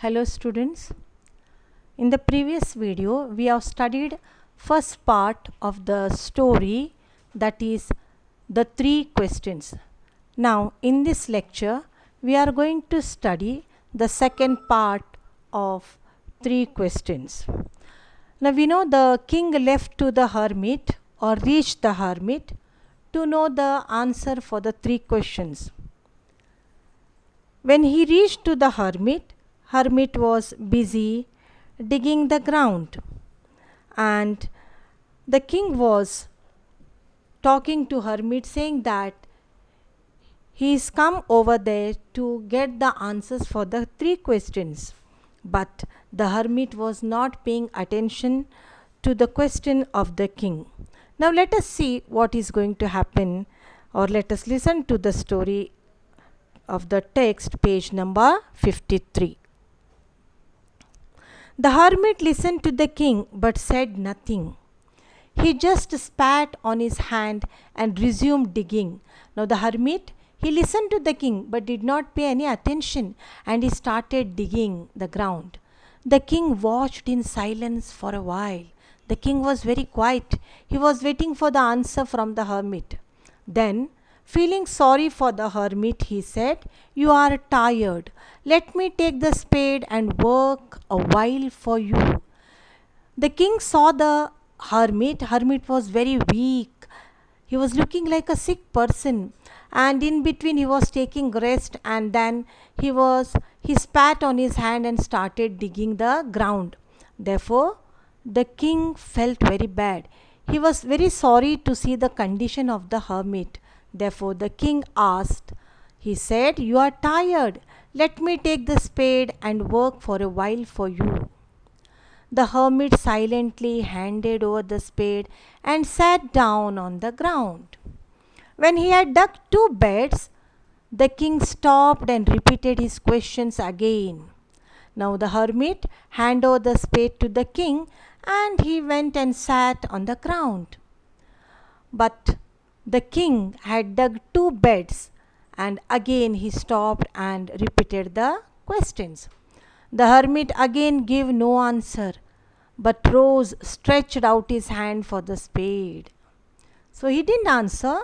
Hello students. In the previous video we have studied first part of the story, that is the three questions. Now in this lecture we are going to study the second part of three questions. Now we know the king left to the hermit or reached the hermit to know the answer for the three questions. When he reached to the hermit was busy digging the ground, and the king was talking to hermit saying that he is come over there to get the answers for the three questions. But the hermit was not paying attention to the question of the king. Now let us see what is going to happen, or let us listen to the story of the text, page number 53. The hermit listened to the king but said nothing. He just spat on his hand and resumed digging. Now the hermit, he listened to the king but did not pay any attention, and he started digging the ground. The king watched in silence for a while. The king was very quiet. He was waiting for the answer from the hermit. Then, feeling sorry for the hermit, he said, "You are tired. Let me take the spade and work a while for you." The king saw the hermit. Hermit was very weak. He was looking like a sick person, and in between he was taking rest, and then he spat on his hand and started digging the ground. Therefore, the king felt very bad. He was very sorry to see the condition of the hermit. Therefore, the king asked, he said, "You are tired. Let me take the spade and work for a while for you." The hermit silently handed over the spade and sat down on the ground. When he had dug two beds, the king stopped and repeated his questions again. Now the hermit handed over the spade to the king, and he went and sat on the ground. But the king had dug two beds, and again he stopped and repeated the questions. The hermit again gave no answer, but rose, stretched out his hand for the spade. So he didn't answer,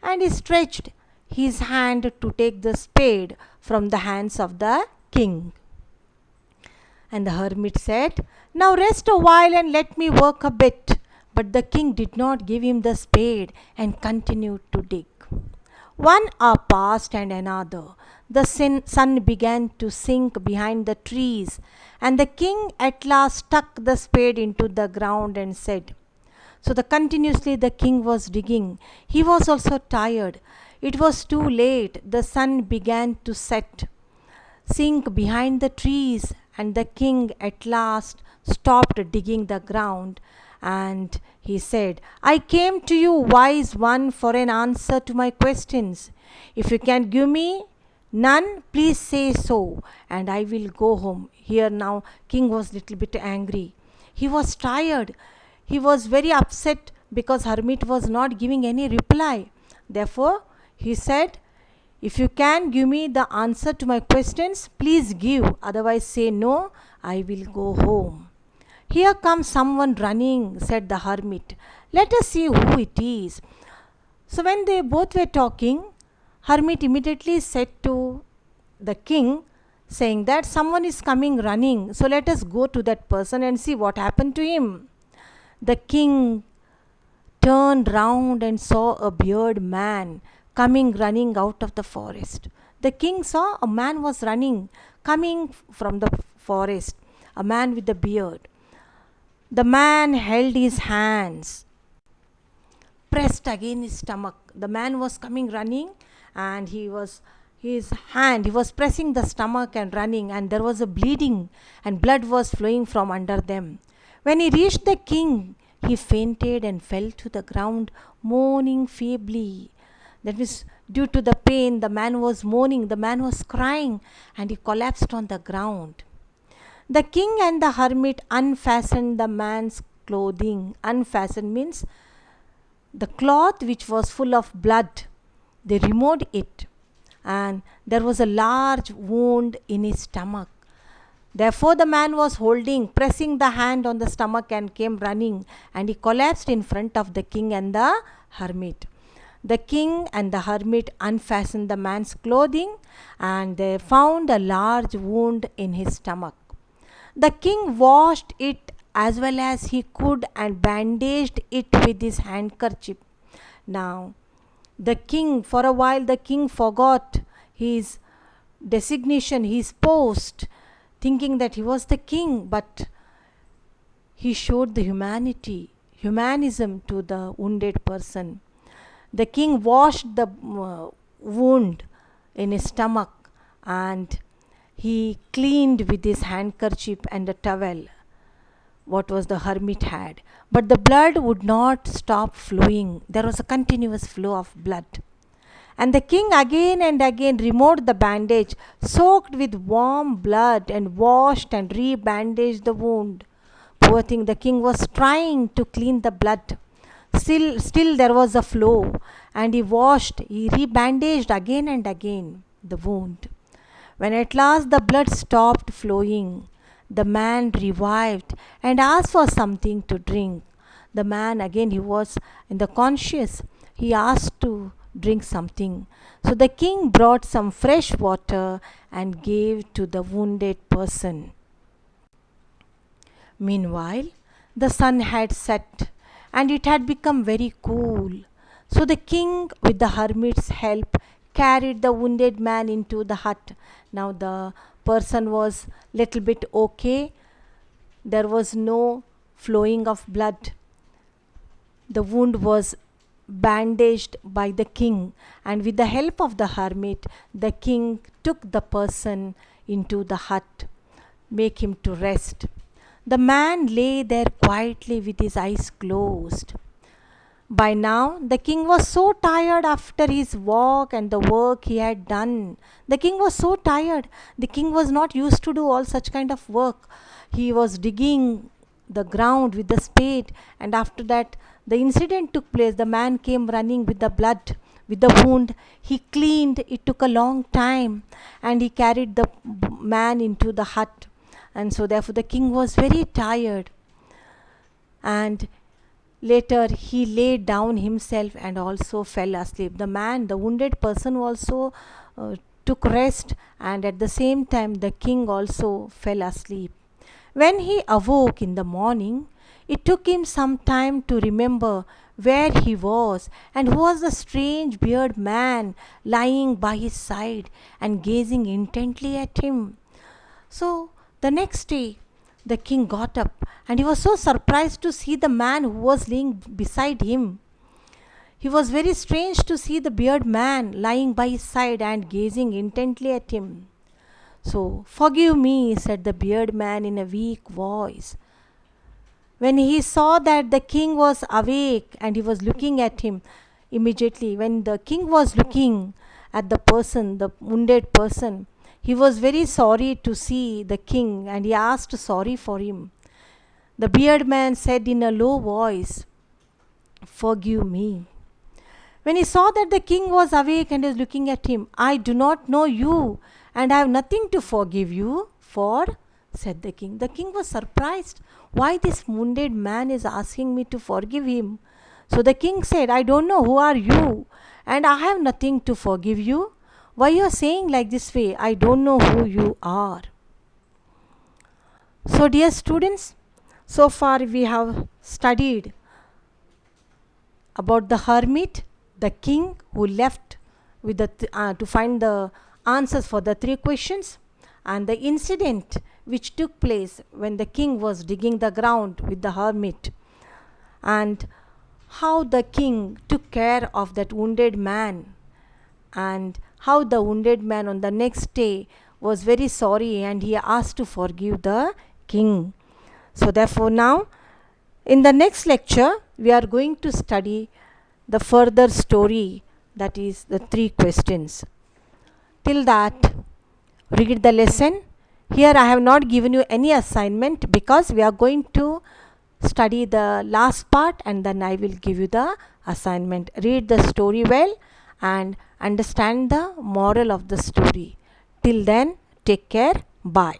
and he stretched his hand to take the spade from the hands of the king. And the hermit said, "Now rest a while and let me work a bit." But the king did not give him the spade and continued to dig. 1 hour passed and another. The sun began to sink behind the trees, and the king at last stuck the spade into the ground and said, so continuously the king was digging. He was also tired. It was too late. The sun began to sink behind the trees, and the king at last stopped digging the ground, and he said, "I came to you, wise one, for an answer to my questions. If you can give me none, please say so, and I will go home." Here now king was little bit angry. He was tired. He was very upset because hermit was not giving any reply. Therefore he said, "If you can give me the answer to my questions, please give. Otherwise say no, I will go home." "Here comes someone running," said the hermit. "Let us see who it is." So when they both were talking, hermit immediately said to the king, saying that someone is coming running. So let us go to that person and see what happened to him. The king turned round and saw a bearded man coming running out of the forest. The king saw a man was coming from the forest, a man with a beard. The man held his hands pressed against his stomach. The man was coming running, and he was pressing the stomach and running, and there was a bleeding, and blood was flowing from under them. When he reached the king, he fainted and fell to the ground, moaning feebly. That was due to the pain. The man was moaning, the man was crying, and he collapsed on the ground. The king and the hermit unfastened the man's clothing. Unfastened means the cloth which was full of blood. They removed it, and there was a large wound in his stomach. Therefore, the man was pressing the hand on the stomach and came running, and he collapsed in front of the king and the hermit. The king and the hermit unfastened the man's clothing, and they found a large wound in his stomach. The king washed it as well as he could and bandaged it with his handkerchief. Now, for a while, the king forgot his designation, his post, thinking that he was the king, but he showed the humanism to the wounded person. The king washed the wound in his stomach, and he cleaned with his handkerchief and a towel what was the hermit had. But the blood would not stop flowing. There was a continuous flow of blood. And the king again and again removed the bandage, soaked with warm blood, and washed and re-bandaged the wound. Poor thing, the king was trying to clean the blood. Still there was a flow, and he re-bandaged again and again the wound. When at last the blood stopped flowing, the man revived and asked for something to drink. The man, again, he was in the conscious. He asked to drink something. So the king brought some fresh water and gave to the wounded person. Meanwhile, the sun had set and it had become very cool. So the king, with the hermit's help, carried the wounded man into the hut. Now the person was little bit okay. There was no flowing of blood. The wound was bandaged by the king, and with the help of the hermit, the king took the person into the hut, make him to rest. The man lay there quietly with his eyes closed. By now, the king was so tired after his walk and the work he had done. The king was so tired. The king was not used to do all such kind of work. He was digging the ground with the spade, and after that, the incident took place. The man came running with the blood, with the wound. He cleaned. It took a long time, and he carried the man into the hut. And so, therefore, the king was very tired. And later, he lay down himself and also fell asleep. The wounded person also took rest, and at the same time, the king also fell asleep. When he awoke in the morning, it took him some time to remember where he was and who was the strange bearded man lying by his side and gazing intently at him. So, the next day, the king got up, and he was so surprised to see the man who was lying beside him. He was very strange to see the bearded man lying by his side and gazing intently at him. So, "Forgive me," said the bearded man in a weak voice. When he saw that the king was awake and he was looking at him, immediately, when the king was looking at the wounded person, he was very sorry to see the king, and he asked sorry for him. The bearded man said in a low voice, "Forgive me." When he saw that the king was awake and was looking at him, "I do not know you, and I have nothing to forgive you for," said the king. The king was surprised. Why this wounded man is asking me to forgive him? So the king said, "I don't know who are you, and I have nothing to forgive you. Why you are saying like this way? I don't know who you are." So dear students, so far we have studied about the hermit, the king who left with to find the answers for the 3 questions, and the incident which took place when the king was digging the ground with the hermit, and how the king took care of that wounded man, and how the wounded man on the next day was very sorry and he asked to forgive the king. So therefore, now in the next lecture we are going to study the further story, that is the 3 questions. Till that, read the lesson. Here I have not given you any assignment because we are going to study the last part and then I will give you the assignment. Read the story well and understand the moral of the story. Till then, take care. Bye.